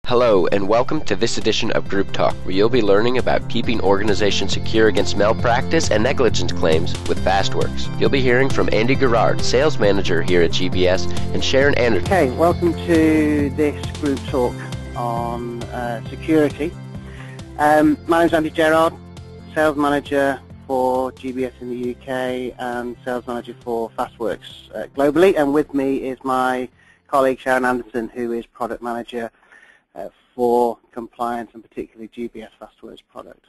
Hello and welcome to this edition of Group Talk, where you'll be learning about keeping organizations secure against malpractice and negligence claims with Fastworks. You'll be hearing from Andy Gerard, Sales Manager here at GBS, and Sharon Anderson. Okay, welcome to this Group Talk on security. My name's Andy Gerard, Sales Manager for GBS in the UK and Sales Manager for Fastworks globally, and with me is my colleague Sharon Anderson, who is Product Manager for compliance and particularly GBS Fastworks product.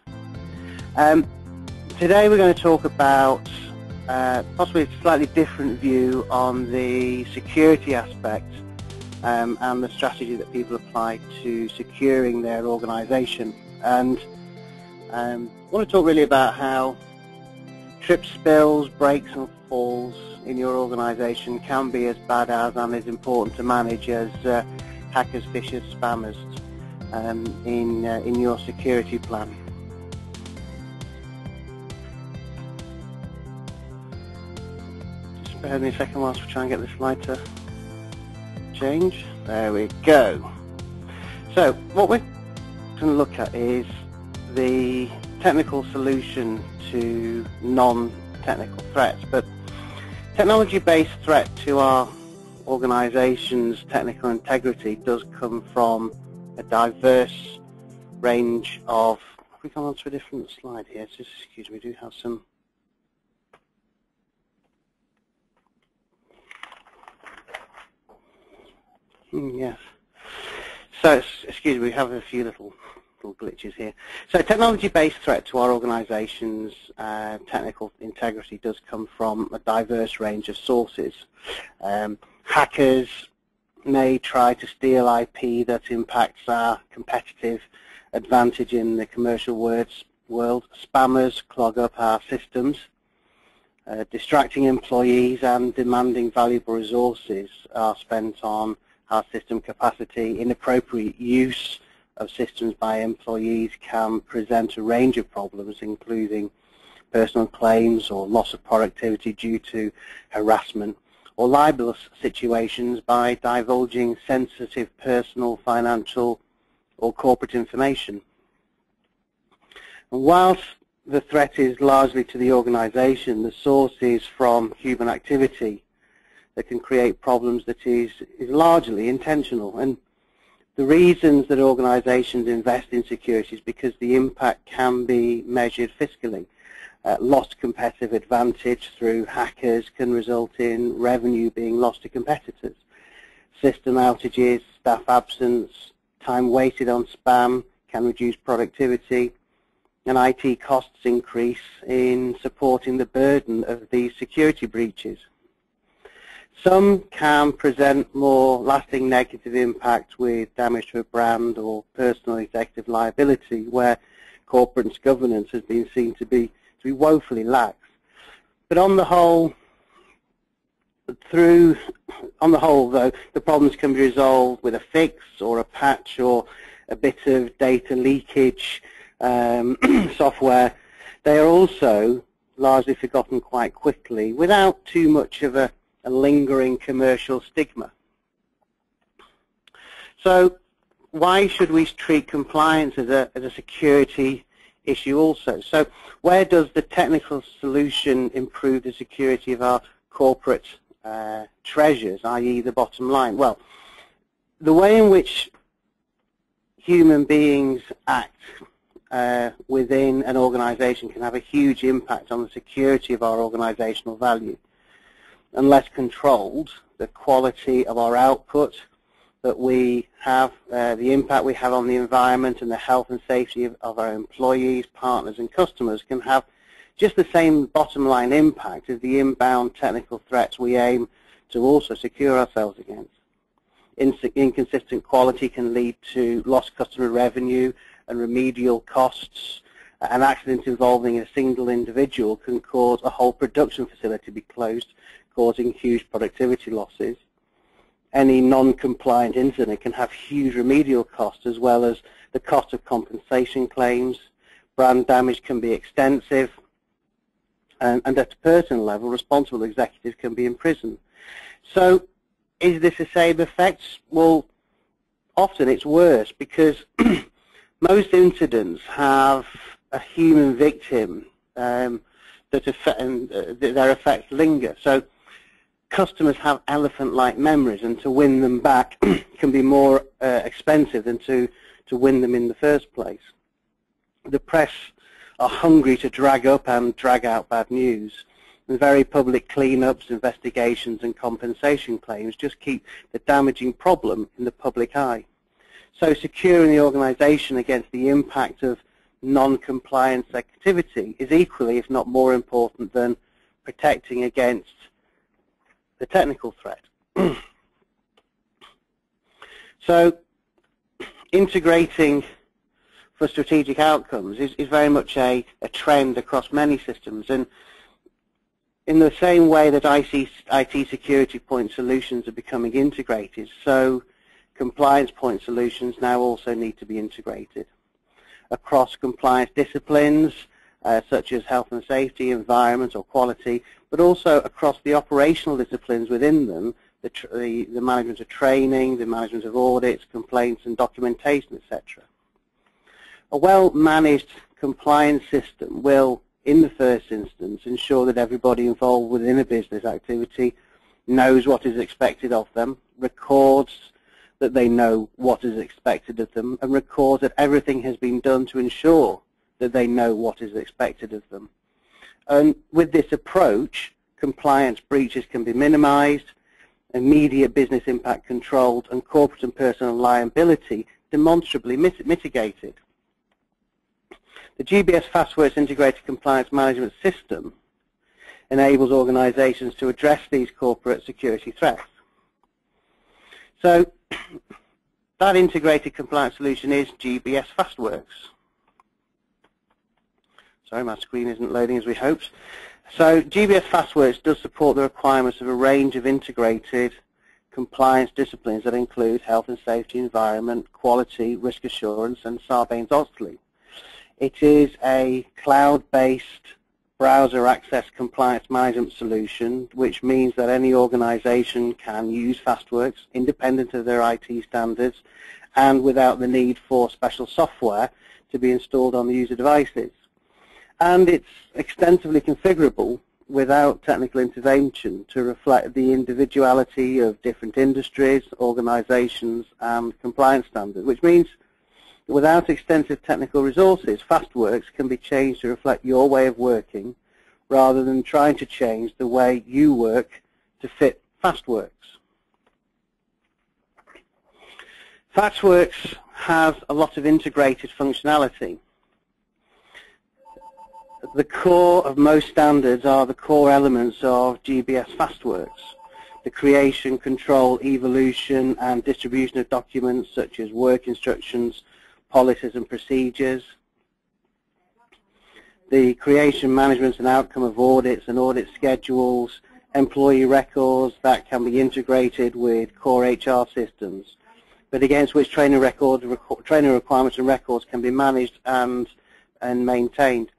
Today we're going to talk about possibly a slightly different view on the security aspect and the strategy that people apply to securing their organization. And I want to talk really about how trips, spills, breaks and falls in your organization can be as bad as and as important to manage as hackers, phishers, spammers in your security plan. Just bear with me a second whilst we try and get this slide to change. There we go. So what we're going to look at is the technical solution to non-technical threats, but technology-based threat to our organization's technical integrity does come from a diverse range of... Have we gone on to a different slide here? Just excuse me, we do have some... Yes. So, excuse me, we have a few little glitches here. So technology-based threat to our organization's technical integrity does come from a diverse range of sources. Hackers may try to steal IP that impacts our competitive advantage in the commercial world. Spammers clog up our systems. Distracting employees and demanding valuable resources are spent on our system capacity. Inappropriate use of systems by employees can present a range of problems, including personal claims or loss of productivity due to harassment, or libelous situations by divulging sensitive personal, financial, or corporate information. And whilst the threat is largely to the organization, the source is from human activity that can create problems that is largely intentional. And the reasons that organizations invest in security is because the impact can be measured fiscally. Lost competitive advantage through hackers can result in revenue being lost to competitors. System outages, staff absence, time wasted on spam can reduce productivity, and IT costs increase in supporting the burden of these security breaches. Some can present more lasting negative impact with damage to a brand or personal executive liability, where corporate governance has been seen to be woefully lax. But on the whole, though, the problems can be resolved with a fix or a patch or a bit of data leakage software. They are also largely forgotten quite quickly without too much of a lingering commercial stigma. So why should we treat compliance as a security issue also? So where does the technical solution improve the security of our corporate treasures, i.e. the bottom line? Well, the way in which human beings act within an organization can have a huge impact on the security of our organizational value. Unless controlled, the quality of our output that we have, the impact we have on the environment and the health and safety of our employees, partners and customers can have just the same bottom line impact as the inbound technical threats we aim to also secure ourselves against. Inconsistent quality can lead to lost customer revenue and remedial costs. An accident involving a single individual can cause a whole production facility to be closed, causing huge productivity losses. Any non-compliant incident can have huge remedial costs, as well as the cost of compensation claims. Brand damage can be extensive, and at a personal level, responsible executives can be imprisoned. So is this the same effect? Well, often it's worse because most incidents have a human victim that their effects linger. So customers have elephant-like memories, and to win them back can be more expensive than to win them in the first place. The press are hungry to drag up and drag out bad news. And very public cleanups, investigations and compensation claims just keep the damaging problem in the public eye. So securing the organisation against the impact of non-compliance activity is equally, if not more important, than protecting against the technical threat. So integrating for strategic outcomes is very much a trend across many systems. And in the same way that IT security point solutions are becoming integrated, so compliance point solutions now also need to be integrated across compliance disciplines such as health and safety, environment or quality, but also across the operational disciplines within them, the management of training, the management of audits, complaints and documentation, etc. A well-managed compliance system will, in the first instance, ensure that everybody involved within a business activity knows what is expected of them, records that they know what is expected of them, and records that everything has been done to ensure that they know what is expected of them. And with this approach, compliance breaches can be minimized, immediate business impact controlled, and corporate and personal liability demonstrably mitigated. The GBS Fastworks Integrated Compliance Management System enables organizations to address these corporate security threats. So that integrated compliance solution is GBS Fastworks. Sorry, my screen isn't loading as we hoped. So GBS Fastworks does support the requirements of a range of integrated compliance disciplines that include health and safety, environment, quality, risk assurance, and Sarbanes-Oxley. It is a cloud-based browser access compliance management solution, which means that any organization can use Fastworks independent of their IT standards and without the need for special software to be installed on the user devices. And it's extensively configurable without technical intervention to reflect the individuality of different industries, organizations, and compliance standards, which means without extensive technical resources, Fastworks can be changed to reflect your way of working rather than trying to change the way you work to fit Fastworks. Fastworks has a lot of integrated functionality. The core of most standards are the core elements of GBS Fastworks. The creation, control, evolution, and distribution of documents such as work instructions, policies and procedures, the creation, management and outcome of audits and audit schedules, employee records that can be integrated with core HR systems, but against which training requirements and records can be managed and maintained.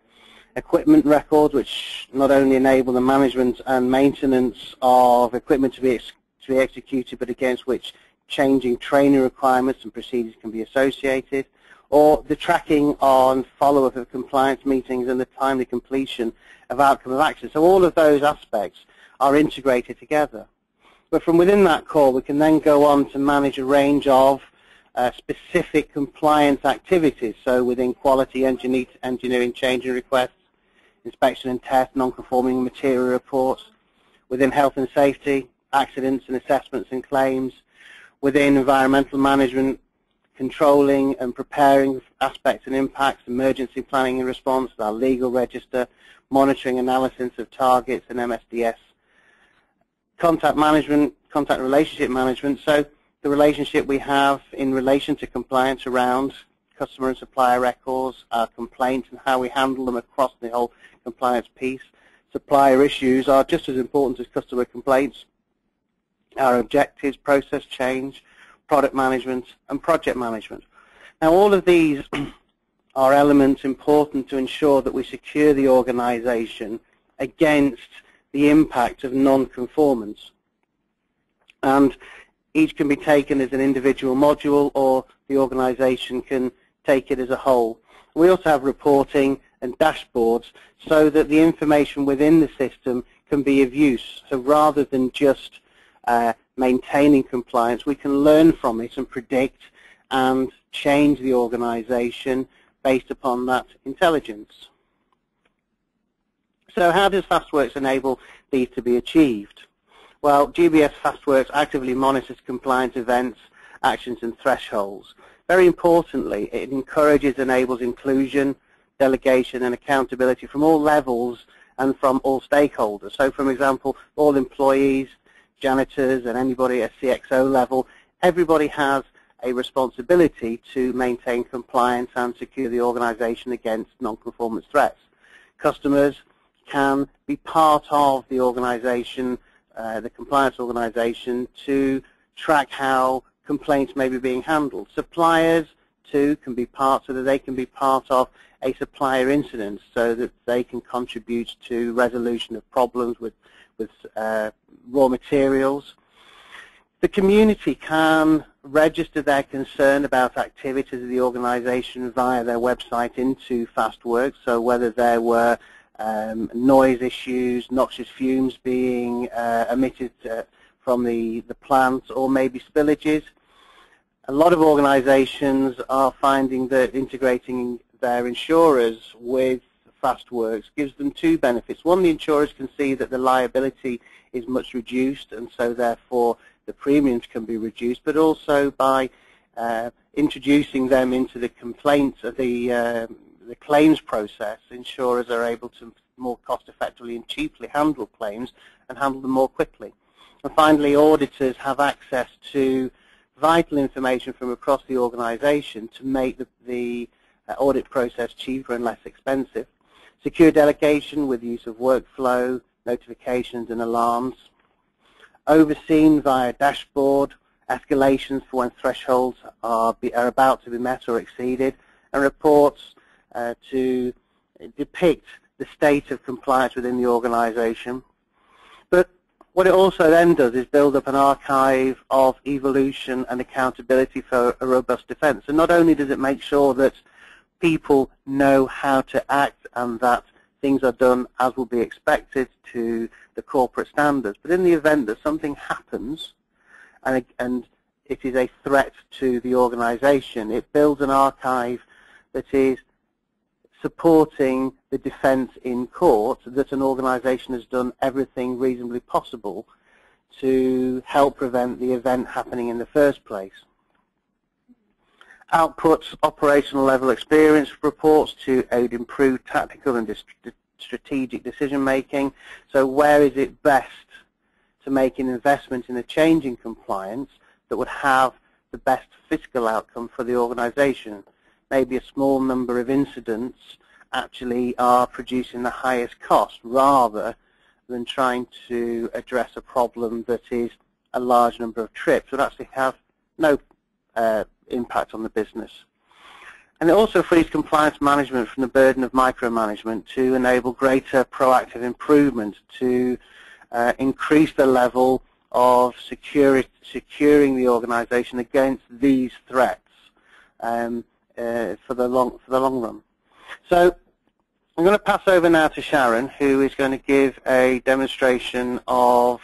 Equipment records, which not only enable the management and maintenance of equipment to be executed, but against which changing training requirements and procedures can be associated, or the tracking on follow-up of compliance meetings and the timely completion of outcome of action. So all of those aspects are integrated together. But from within that core, we can then go on to manage a range of specific compliance activities. So within quality engineering changing requests, inspection and test, non-conforming material reports, within health and safety, accidents and assessments and claims, within environmental management, controlling and preparing aspects and impacts, emergency planning and response, our legal register, monitoring analysis of targets and MSDS, contact management, contact relationship management, so the relationship we have in relation to compliance around customer and supplier records, our complaints and how we handle them across the whole compliance piece. Supplier issues are just as important as customer complaints. Our objectives, process change, product management and project management. Now all of these are elements important to ensure that we secure the organization against the impact of non-conformance. And Each can be taken as an individual module, or the organization can take it as a whole. We also have reporting and dashboards so that the information within the system can be of use. So rather than just maintaining compliance, we can learn from it and predict and change the organization based upon that intelligence. So how does Fastworks enable these to be achieved? Well, GBS Fastworks actively monitors compliance events, actions and thresholds. Very importantly, it encourages and enables inclusion, delegation and accountability from all levels and from all stakeholders. So, for example, all employees, janitors and anybody at CXO level, everybody has a responsibility to maintain compliance and secure the organization against non-conformance threats. Customers can be part of the organization, the compliance organization, to track how complaints may be being handled. Suppliers too can be part, so that they can be part of a supplier incident, so that they can contribute to resolution of problems with raw materials. The community can register their concern about activities of the organization via their website into Fastworks, so whether there were noise issues, noxious fumes being emitted from the plant, or maybe spillages. A lot of organizations are finding that integrating their insurers with Fastworks gives them two benefits. One, the insurers can see that the liability is much reduced, and so therefore the premiums can be reduced, but also by introducing them into the complaints of the claims process, insurers are able to more cost effectively and cheaply handle claims and handle them more quickly. And finally, auditors have access to vital information from across the organization to make the audit process cheaper and less expensive. Secure delegation with use of workflow, notifications and alarms. Overseen via dashboard, escalations for when thresholds are about to be met or exceeded, and reports to depict the state of compliance within the organization. But what it also then does is build up an archive of evolution and accountability for a robust defense. And not only does it make sure that people know how to act and that things are done as will be expected to the corporate standards, but in the event that something happens and it is a threat to the organization, it builds an archive that is supporting the defense in court that an organization has done everything reasonably possible to help prevent the event happening in the first place. Outputs operational level experience reports to aid improved tactical and strategic decision making. So where is it best to make an investment in a change in compliance that would have the best fiscal outcome for the organization? Maybe a small number of incidents actually are producing the highest cost, rather than trying to address a problem that is a large number of trips would actually have no impact on the business. And it also frees compliance management from the burden of micromanagement to enable greater proactive improvement, to increase the level of securing the organization against these threats for the long run. So I'm going to pass over now to Sharon, who is going to give a demonstration of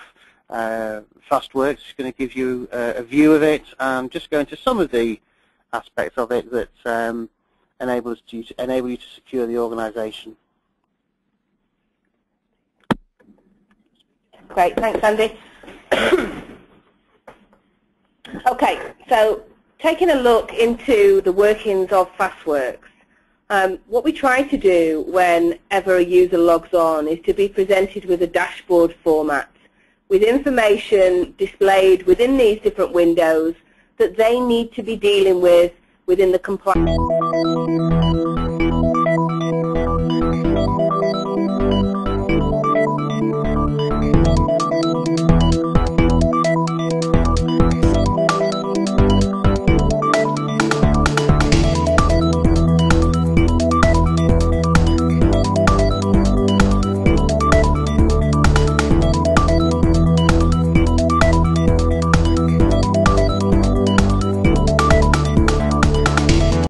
Fastworks. She's going to give you a view of it and just go into some of the aspects of it that enable you to secure the organization. Great, thanks Andy. Okay, so taking a look into the workings of Fastworks, what we try to do whenever a user logs on is to be presented with a dashboard format with information displayed within these different windows that they need to be dealing with within the compliance.